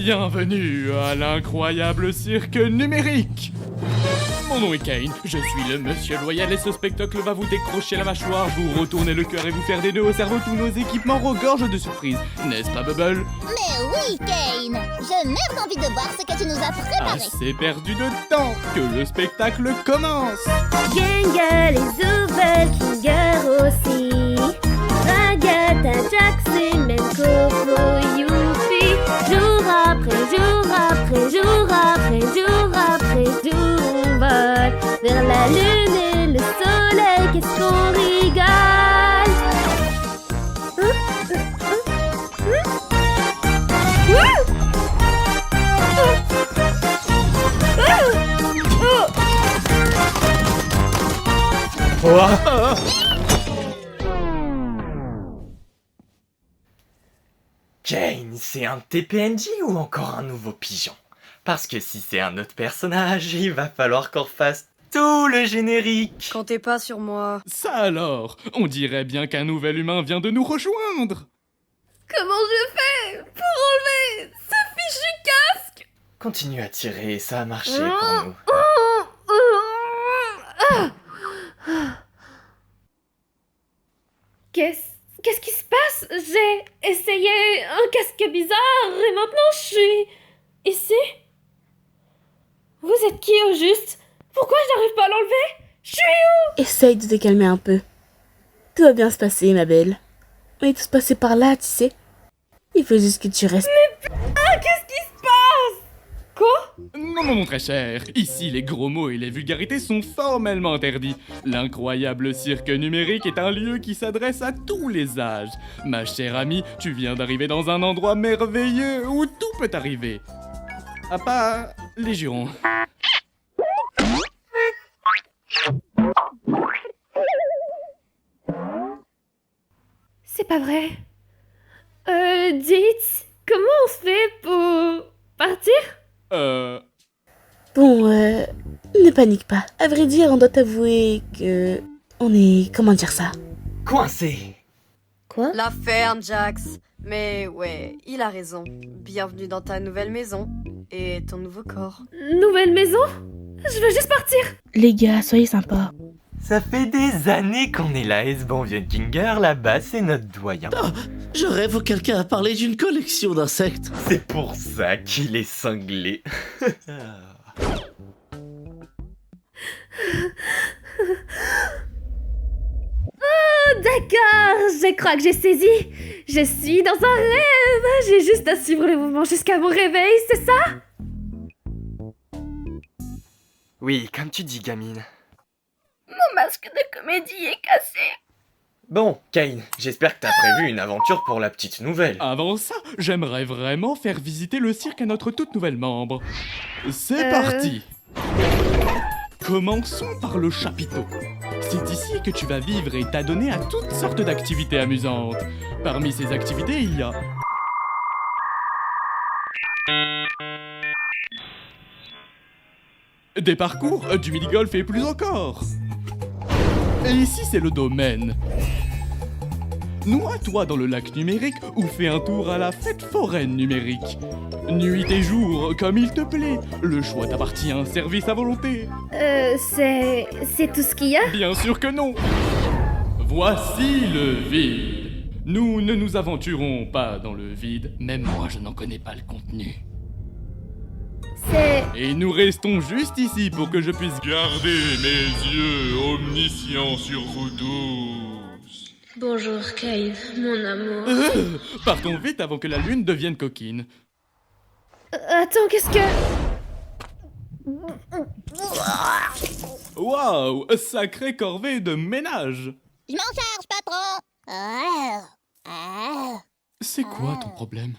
Bienvenue à l'incroyable cirque numérique. Mon nom est Kane, je suis le monsieur loyal et ce spectacle va vous décrocher la mâchoire, vous retourner le cœur et vous faire des nœuds au cerveau. Tous nos équipements regorgent de surprises, n'est-ce pas Bubble? Mais oui, Kane! Je meurs d'envie de voir ce que tu nous as préparé! Assez perdu de temps, que le spectacle commence! Gang, les nouvelles Kinger aussi. Agatha, Jackson, même Coco, Youpi. Jour après jour après jour après jour après jour, on vole vers la lune et le soleil. Qu'est-ce qu'on rigole! Kane, c'est un TPNJ ou encore un nouveau pigeon? Parce que si c'est un autre personnage, il va falloir qu'on refasse tout le générique. Comptez pas sur moi. Ça alors, on dirait bien qu'un nouvel humain vient de nous rejoindre. Comment je fais pour enlever ce fichu casque? Continue à tirer, ça a marché pour nous. Qu'est-ce qui se passe? J'ai essayé un casque bizarre et maintenant je suis ici. Vous êtes qui au juste? Pourquoi je n'arrive pas à l'enlever? Je suis où? Essaye de te calmer un peu. Tout va bien se passer, ma belle. On est tous passés par là, tu sais. Il faut juste que tu restes. Qu'est-ce qui se passe? Quoi? Non, mon très cher, ici les gros mots et les vulgarités sont formellement interdits. L'incroyable cirque numérique est un lieu qui s'adresse à tous les âges. Ma chère amie, tu viens d'arriver dans un endroit merveilleux où tout peut arriver. À part les jurons. C'est pas vrai. Dites, comment on se fait pour partir? Bon, ne panique pas. À vrai dire, on doit t'avouer que... On est... Comment dire ça? Coincé. Quoi? La ferme, Jax. Mais ouais, il a raison. Bienvenue dans ta nouvelle maison. Et ton nouveau corps. Nouvelle maison? Je veux juste partir. Les gars, soyez sympas. Ça fait des années qu'on est là et ce bon vieux Kinger là-bas, c'est notre doyen. Je rêve où quelqu'un a parlé d'une collection d'insectes. C'est pour ça qu'il est cinglé. D'accord, je crois que j'ai saisi. Je suis dans un rêve. J'ai juste à suivre le mouvement jusqu'à mon réveil, c'est ça? Oui, comme tu dis, gamine. Mon masque de comédie est cassé. Bon, Kane, j'espère que t'as prévu une aventure pour la petite nouvelle. Avant ça, j'aimerais vraiment faire visiter le cirque à notre toute nouvelle membre. C'est parti. Commençons par le chapiteau. C'est ici que tu vas vivre et t'adonner à toutes sortes d'activités amusantes. Parmi ces activités, il y a... des parcours, du mini-golf et plus encore. Et ici, c'est le domaine. Noie-toi dans le lac numérique ou fais un tour à la fête foraine numérique. Nuit et jour, comme il te plaît. Le choix t'appartient, service à volonté. C'est tout ce qu'il y a? Bien sûr que non. Voici le vide. Nous ne nous aventurons pas dans le vide. Même moi, je n'en connais pas le contenu. Et nous restons juste ici pour que je puisse garder mes yeux omniscients sur vous tous. Bonjour, Kane, mon amour. Partons vite avant que la lune devienne coquine. Attends, qu'est-ce que... Waouh, sacrée corvée de ménage. Je m'en charge, patron! C'est quoi ton problème?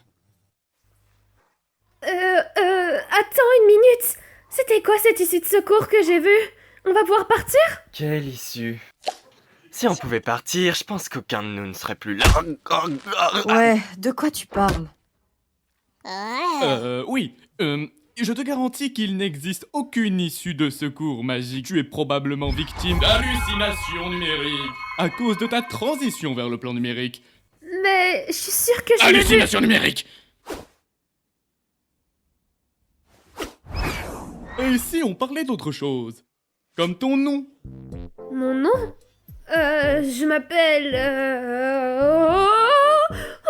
Attends une minute. C'était quoi cette issue de secours que j'ai vue? On va pouvoir partir? Quelle issue. Si on pouvait partir, je pense qu'aucun de nous ne serait plus là. Ouais, de quoi tu parles? Oui, je te garantis qu'il n'existe aucune issue de secours magique. Tu es probablement victime d'hallucinations numériques à cause de ta transition vers le plan numérique. Mais je suis sûre que je l'ai vu. Hallucination numérique! Et si on parlait d'autre chose? Comme ton nom? Mon nom je m'appelle...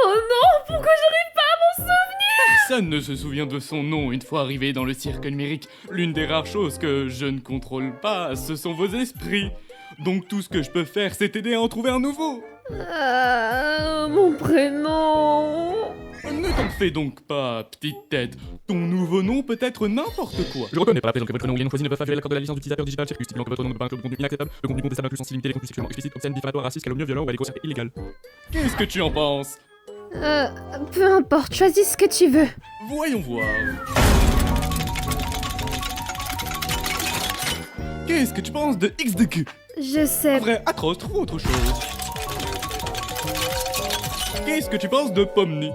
Oh non, pourquoi j'arrive pas à m'en souvenir? Personne ne se souvient de son nom une fois arrivé dans le cirque numérique. L'une des rares choses que je ne contrôle pas, ce sont vos esprits. Donc tout ce que je peux faire, c'est t'aider à en trouver un nouveau. Mon prénom... Ne t'en fais donc pas, petite tête. Ton nouveau nom peut être n'importe quoi. Je reconnais pas la présence que votre nom ou les noms choisis ne peuvent pas violer l'accord de la licence d'utilisateur digital circuit, stipulant que votre nom ne peut pas inclure de contenu inacceptable, de contenu contestable inclus sans limité, des contenus sexuellement explicites, obscènes, diffamatoires, racistes, calomnieux, violents ou à l'éco-cirque illégal. Qu'est-ce que tu en penses? Peu importe, choisis ce que tu veux. Voyons voir. Qu'est-ce que tu penses de XDQ? Je sais... Vrai, atroce, trouve autre chose. Qu'est-ce que tu penses de Pomni?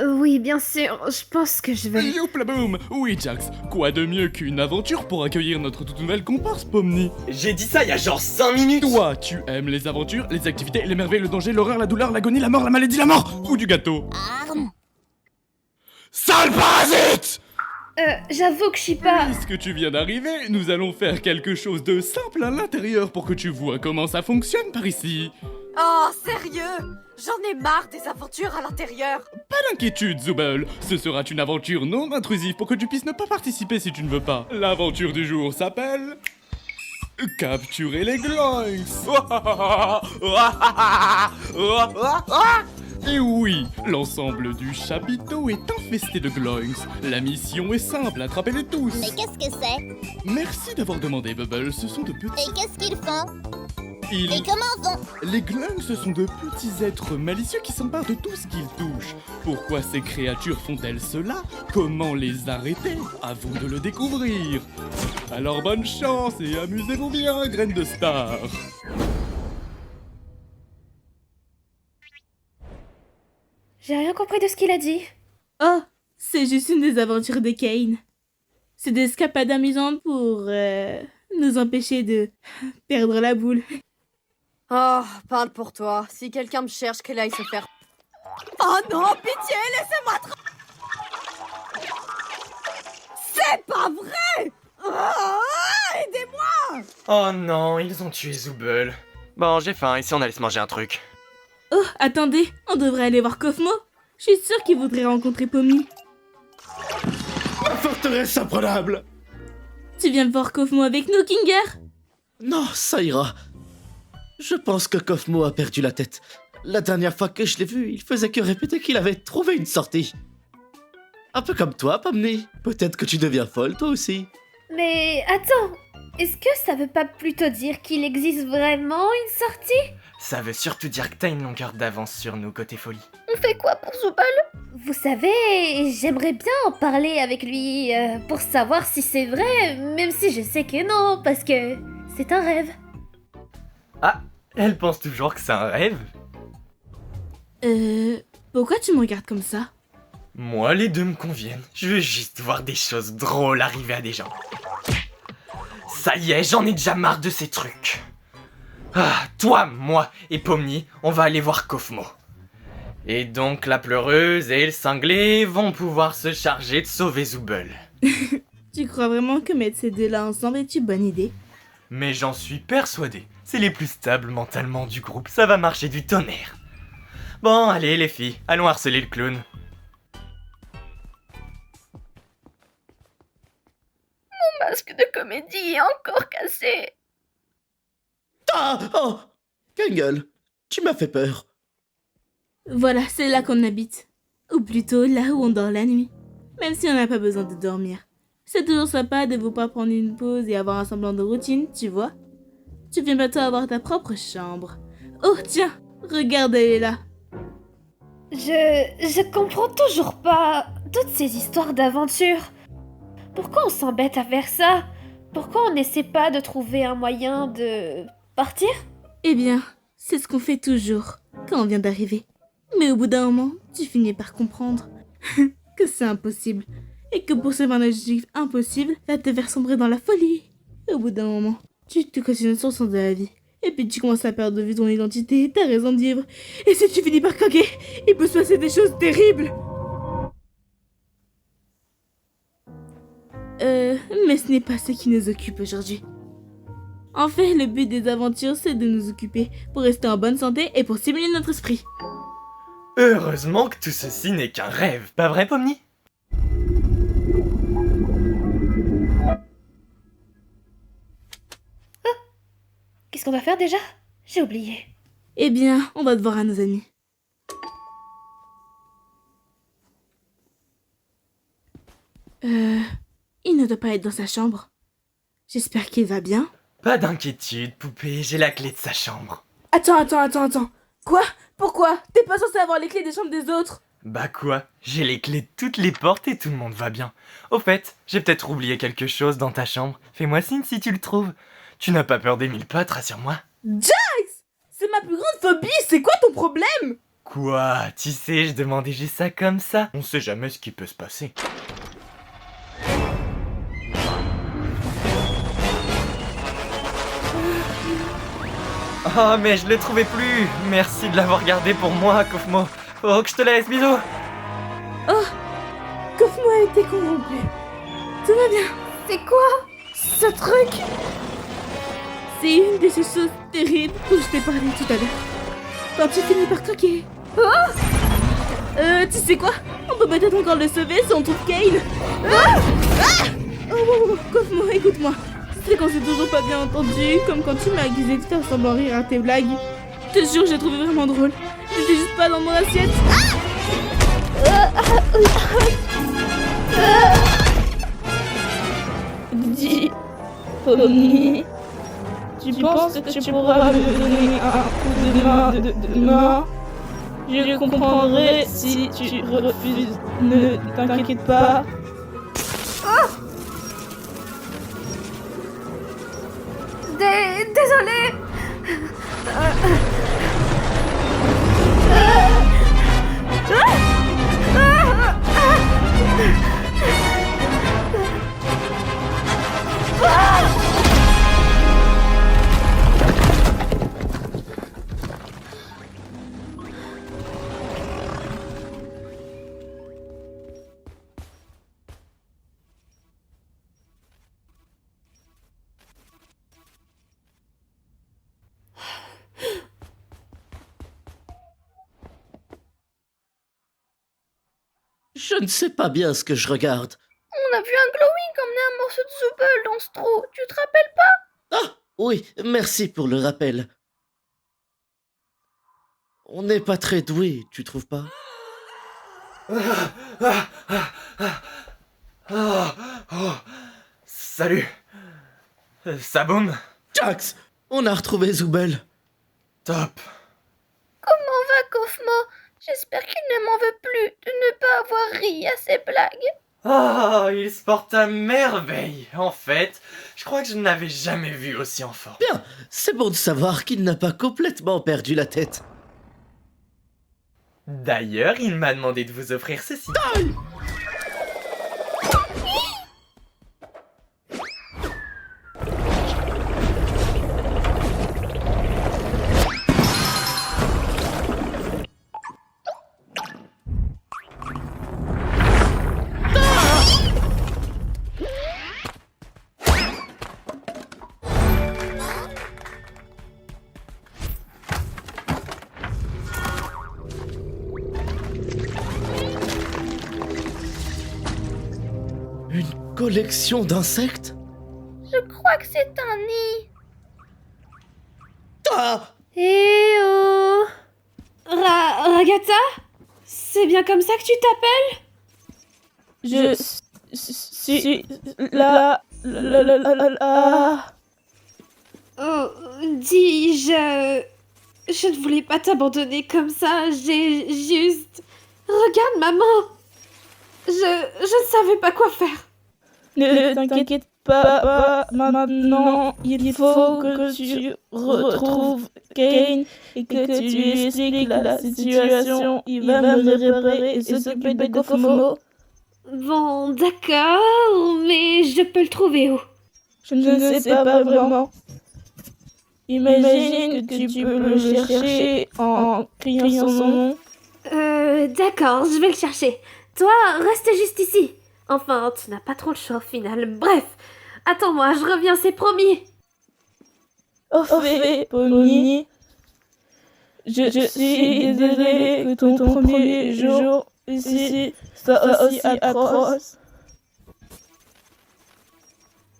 Oui, bien sûr, je pense que je vais... Youpla boum! Oui, Jax, quoi de mieux qu'une aventure pour accueillir notre toute nouvelle comparse, Pomni? J'ai dit ça il y a genre 5 minutes. Toi, tu aimes les aventures, les activités, les merveilles, le danger, l'horreur, la douleur, l'agonie, la mort, la maladie, la mort! Ou du gâteau? Arme. Sale parasite! J'avoue que je suis pas... Puisque tu viens d'arriver, nous allons faire quelque chose de simple à l'intérieur pour que tu vois comment ça fonctionne par ici. Oh, sérieux? J'en ai marre des aventures à l'intérieur. Pas d'inquiétude, Zubel. Ce sera une aventure non intrusive pour que tu puisses ne pas participer si tu ne veux pas. L'aventure du jour s'appelle... Capturer les Gloinks. Et oui, l'ensemble du chapiteau est infesté de Gloinks. La mission est simple, attrapez-les tous. Mais qu'est-ce que c'est? Merci d'avoir demandé, Bubble. Ce sont de petits... Et qu'est-ce qu'ils font? Ils... Et comment vont? Les Gloinks, ce sont de petits êtres malicieux qui s'emparent de tout ce qu'ils touchent. Pourquoi ces créatures font-elles cela? Comment les arrêter? À vous de le découvrir. Alors bonne chance et amusez-vous bien, graine de star. J'ai rien compris de ce qu'il a dit. Oh, c'est juste une des aventures de Kane. C'est des escapades amusantes pour nous empêcher de perdre la boule. Oh, parle pour toi. Si quelqu'un me cherche, qu'elle aille se faire... Oh non, pitié, laissez-moi C'est pas vrai! Aidez-moi! Oh non, ils ont tué Zubel. Bon, j'ai faim, et si on allait se manger un truc? Oh, attendez, on devrait aller voir Kofmo. Je suis sûre qu'il voudrait rencontrer Pomni. La forteresse imprenable! Tu viens voir Kofmo avec nous, Kinger? Non, ça ira. Je pense que Kofmo a perdu la tête. La dernière fois que je l'ai vu, il faisait que répéter qu'il avait trouvé une sortie. Un peu comme toi, Pomni. Peut-être que tu deviens folle, toi aussi. Mais attends, est-ce que ça veut pas plutôt dire qu'il existe vraiment une sortie? Ça veut surtout dire que t'as une longueur d'avance sur nous côté folie. On fait quoi pour Zubel? Vous savez, j'aimerais bien en parler avec lui pour savoir si c'est vrai, même si je sais que non, parce que c'est un rêve. Ah, elle pense toujours que c'est un rêve? Pourquoi tu me regardes comme ça? Moi, les deux me conviennent. Je veux juste voir des choses drôles arriver à des gens. Ça y est, j'en ai déjà marre de ces trucs. Ah, toi, moi et Pomni, on va aller voir Kofmo. Et donc la pleureuse et le cinglé vont pouvoir se charger de sauver Zubel. Tu crois vraiment que mettre ces deux-là ensemble est une bonne idée? Mais j'en suis persuadé. C'est les plus stables mentalement du groupe, ça va marcher du tonnerre. Bon, allez les filles, allons harceler le clown. Masque de comédie est encore cassé. Ah! Oh! Kangol, tu m'as fait peur. Voilà, c'est là qu'on habite. Ou plutôt là où on dort la nuit. Même si on n'a pas besoin de dormir. C'est toujours sympa de vous pas prendre une pause et avoir un semblant de routine, tu vois. Tu viens bientôt avoir ta propre chambre. Oh tiens, regarde, elle est là. Je comprends toujours pas toutes ces histoires d'aventure. Pourquoi on s'embête à faire ça? Pourquoi on n'essaie pas de trouver un moyen de partir? Eh bien, c'est ce qu'on fait toujours quand on vient d'arriver. Mais au bout d'un moment, tu finis par comprendre que c'est impossible. Et que pour un objectif impossible va te faire sombrer dans la folie. Et au bout d'un moment, tu te questionnes sur le sens de la vie. Et puis tu commences à perdre de vue ton identité, ta raison de vivre. Et si tu finis par craquer, il peut se passer des choses terribles. Mais ce n'est pas ce qui nous occupe aujourd'hui. En fait, le but des aventures, c'est de nous occuper pour rester en bonne santé et pour stimuler notre esprit. Heureusement que tout ceci n'est qu'un rêve, pas vrai, Pomni? Qu'est-ce qu'on va faire déjà? J'ai oublié. Eh bien, on va devoir à nos amis. Il ne doit pas être dans sa chambre. J'espère qu'il va bien. Pas d'inquiétude, poupée, j'ai la clé de sa chambre. Attends. Quoi? Pourquoi? T'es pas censé avoir les clés des chambres des autres? Bah quoi? J'ai les clés de toutes les portes et tout le monde va bien. Au fait, j'ai peut-être oublié quelque chose dans ta chambre. Fais-moi signe si tu le trouves. Tu n'as pas peur des 1000 pattes, rassure-moi. Jax! C'est ma plus grande phobie, c'est quoi ton problème? Quoi? Tu sais, je demandais juste ça comme ça. On sait jamais ce qui peut se passer. Oh, mais je le trouvais plus. Merci de l'avoir gardé pour moi, Kofmo. Faut que je te laisse, bisous. Oh! Kofmo a été corrompu. Tout va bien. C'est quoi ce truc? C'est une de ces choses terribles dont je t'ai parlé tout à l'heure. Quand tu finis par craquer. Tu sais quoi? On peut peut-être encore le sauver si on trouve Kane. Oh, Kofmo, écoute-moi. C'est qu'on s'est toujours pas bien entendu, comme quand tu m'as accusé de faire semblant rire à tes blagues. Je te jure, j'ai trouvé vraiment drôle. J'étais juste pas dans mon assiette. Dis, Pomni, tu penses que tu pourras me donner un coup de main demain? Je comprendrai si tu refuses. Ne t'inquiète pas. Désolée. Je ne sais pas bien ce que je regarde. On a vu un glowing emmener un morceau de Zooble dans ce trou. Tu te rappelles pas? Ah, oui, merci pour le rappel. On n'est pas très doué, tu trouves pas? Salut. Saboum? Jax, on a retrouvé Zooble. Top. Comment va Kofmo? J'espère qu'il ne m'en veut plus de ne pas avoir ri à ses blagues. Oh, il se porte à merveille. En fait, je crois que je ne l'avais jamais vu aussi en forme. Bien, c'est bon de savoir qu'il n'a pas complètement perdu la tête. D'ailleurs, il m'a demandé de vous offrir ceci. Une collection d'insectes? Je crois que c'est un nid. Ah! Eh oh Ragata? C'est bien comme ça que tu t'appelles? Je suis là. Oh, dis, je ne voulais pas t'abandonner comme ça, j'ai juste... Regarde, maman! Je ne savais pas quoi faire. Ne t'inquiète pas, maintenant, il faut que tu retrouves Kane et que tu lui expliques la situation. Il va me réparer et s'occuper de Kofmo. Bon, d'accord, mais je peux le trouver où? Je ne sais pas vraiment. Imagine que tu peux le chercher en criant son nom. D'accord, je vais le chercher. Toi, reste juste ici. Enfin, tu n'as pas trop le choix au final. Bref, attends-moi, je reviens, c'est promis. Orphée, Pomni, je suis désolée que ton premier jour ici soit aussi atroce.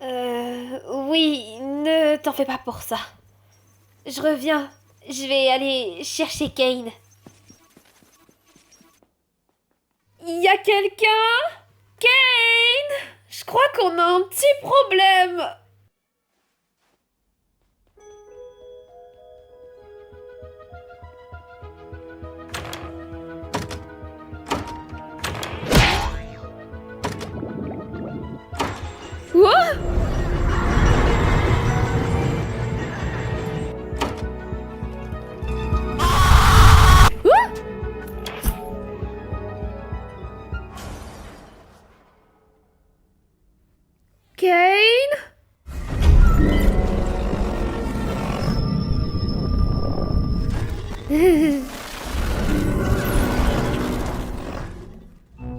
Oui, ne t'en fais pas pour ça. Je reviens, je vais aller chercher Kane. Y a quelqu'un? Kane? Je crois qu'on a un petit problème. Quoi? Kane?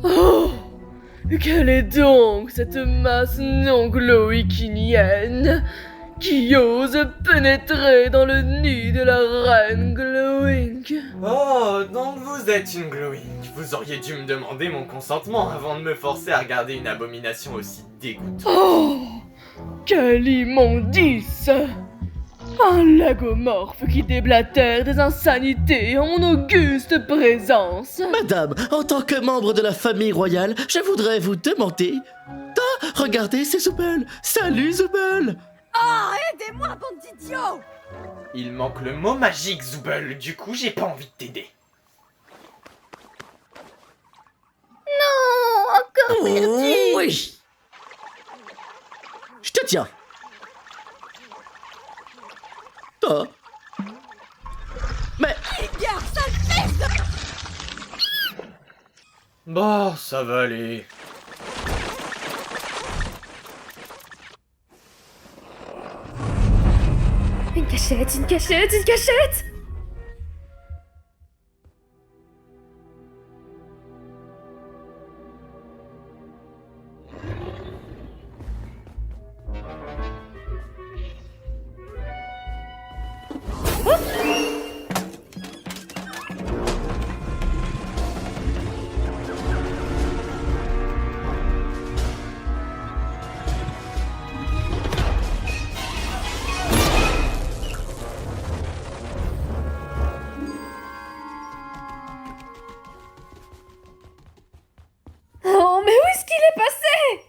Oh, quelle est donc cette masse non glowikinienne qui ose pénétrer dans le nid de la reine Glowink? Oh, donc vous êtes une glowing. Vous auriez dû me demander mon consentement avant de me forcer à regarder une abomination aussi dégoûtante. Oh, quelle immondice! Un lagomorphe qui déblatère des insanités en mon auguste présence. Madame, en tant que membre de la famille royale, je voudrais vous demander... Ah, regardez, c'est Zoubel. Salut, Zoubel. Aidez-moi, bande d'idiots! Il manque le mot magique, Zoubel, du coup j'ai pas envie de t'aider. Encore perdu. Oui. Je te tiens. Oh. Mais... Bon, ça va aller. Une cachette, une cachette, une cachette! Oh, mais où est-ce qu'il est passé?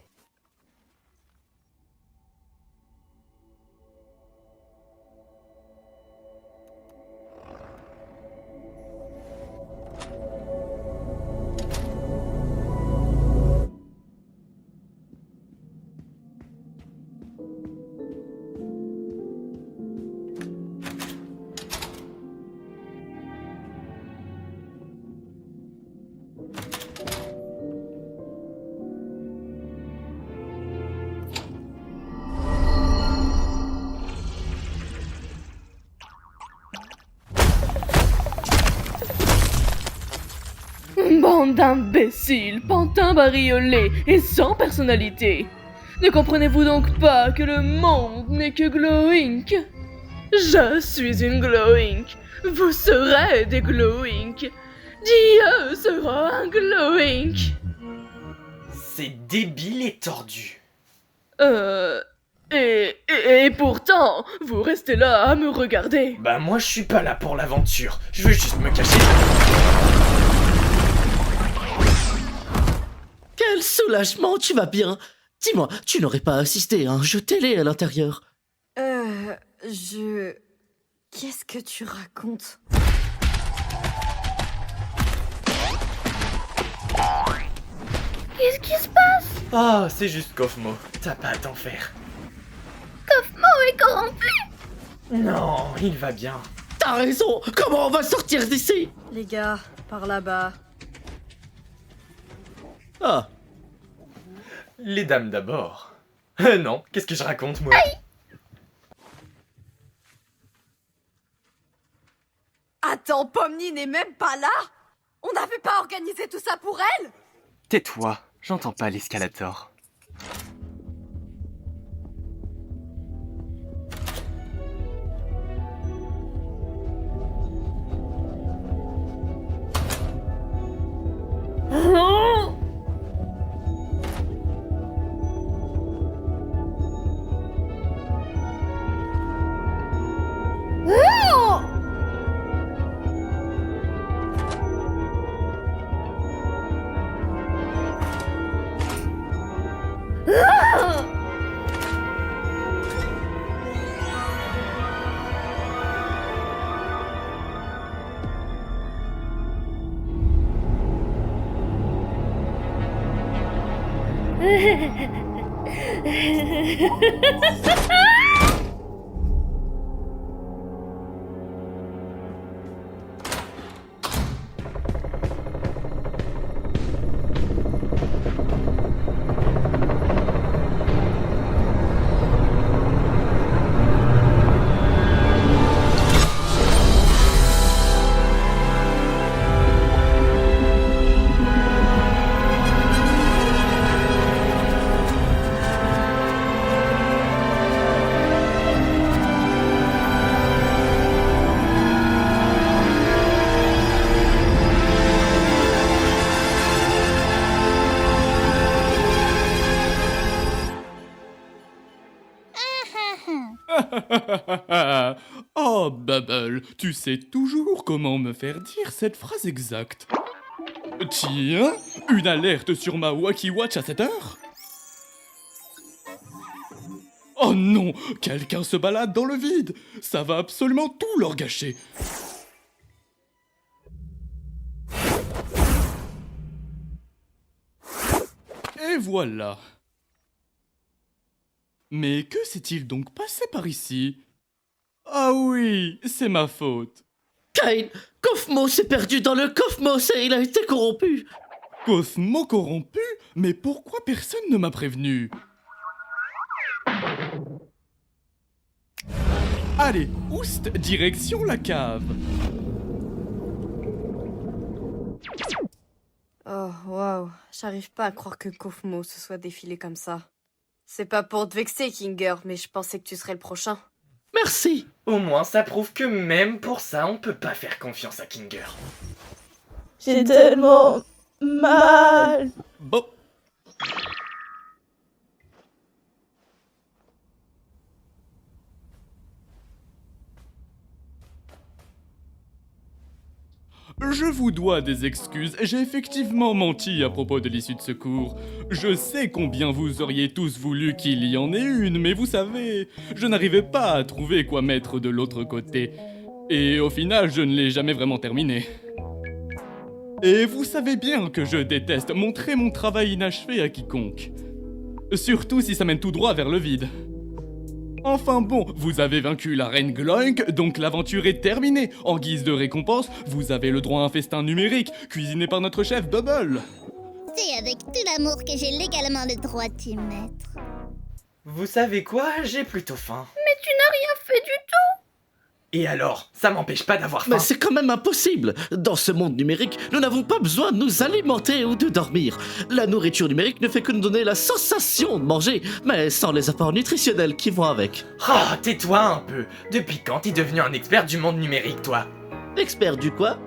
Bande d'imbéciles, pantins bariolés et sans personnalité. Ne comprenez-vous donc pas que le monde n'est que Glowink? Je suis une Glowink. Vous serez des Glowink. Dieu sera un Glowink. C'est débile et tordu. Et pourtant, vous restez là à me regarder. Bah moi je suis pas là pour l'aventure, je veux juste me cacher. Quel soulagement, tu vas bien. Dis-moi, tu n'aurais pas assisté à un jeu télé à l'intérieur? Qu'est-ce que tu racontes? Qu'est-ce qui se passe? Ah, c'est juste Kofmo, t'as pas à t'en faire. Kofmo est corrompu. Non, il va bien. T'as raison. Comment on va sortir d'ici? Les gars, par là-bas. Ah, Les dames d'abord. Non, qu'est-ce que je raconte moi? Attends, Pomni n'est même pas là? On n'avait pas organisé tout ça pour elle? Tais-toi, J'entends pas l'escalator. Oh Oh, Bubble, tu sais toujours comment me faire dire cette phrase exacte. Tiens, une alerte sur ma Wacky Watch à cette heure? Oh non, quelqu'un se balade dans le vide. Ça va absolument tout leur gâcher. Et voilà. Mais que s'est-il donc passé par ici? Ah oui, c'est ma faute. Kane, Kofmo s'est perdu dans le Cosmos et il a été corrompu. Cosmo corrompu? Mais pourquoi personne ne m'a prévenu? Allez, oust, direction la cave. Oh, waouh. J'arrive pas à croire que Kofmo se soit défilé comme ça. C'est pas pour te vexer, Kinger, mais je pensais que tu serais le prochain. Merci. Au moins, ça prouve que même pour ça, on peut pas faire confiance à Kinger. J'ai tellement mal. Bon. Je vous dois des excuses, j'ai effectivement menti à propos de l'issue de secours. Je sais combien vous auriez tous voulu qu'il y en ait une, mais vous savez, je n'arrivais pas à trouver quoi mettre de l'autre côté. Et au final, je ne l'ai jamais vraiment terminé. Et vous savez bien que je déteste montrer mon travail inachevé à quiconque. Surtout si ça mène tout droit vers le vide. Enfin bon, vous avez vaincu la reine Gloink, donc l'aventure est terminée. En guise de récompense, vous avez le droit à un festin numérique, cuisiné par notre chef Bubble. C'est avec tout l'amour que j'ai légalement le droit d'y mettre. Vous savez quoi? J'ai plutôt faim. Mais tu n'as rien fait du tout. Et alors? Ça m'empêche pas d'avoir faim. Mais c'est quand même impossible. Dans ce monde numérique, nous n'avons pas besoin de nous alimenter ou de dormir. La nourriture numérique ne fait que nous donner la sensation de manger, mais sans les apports nutritionnels qui vont avec. Ah, tais-toi un peu. Depuis quand t'es devenu un expert du monde numérique, toi? Expert du quoi?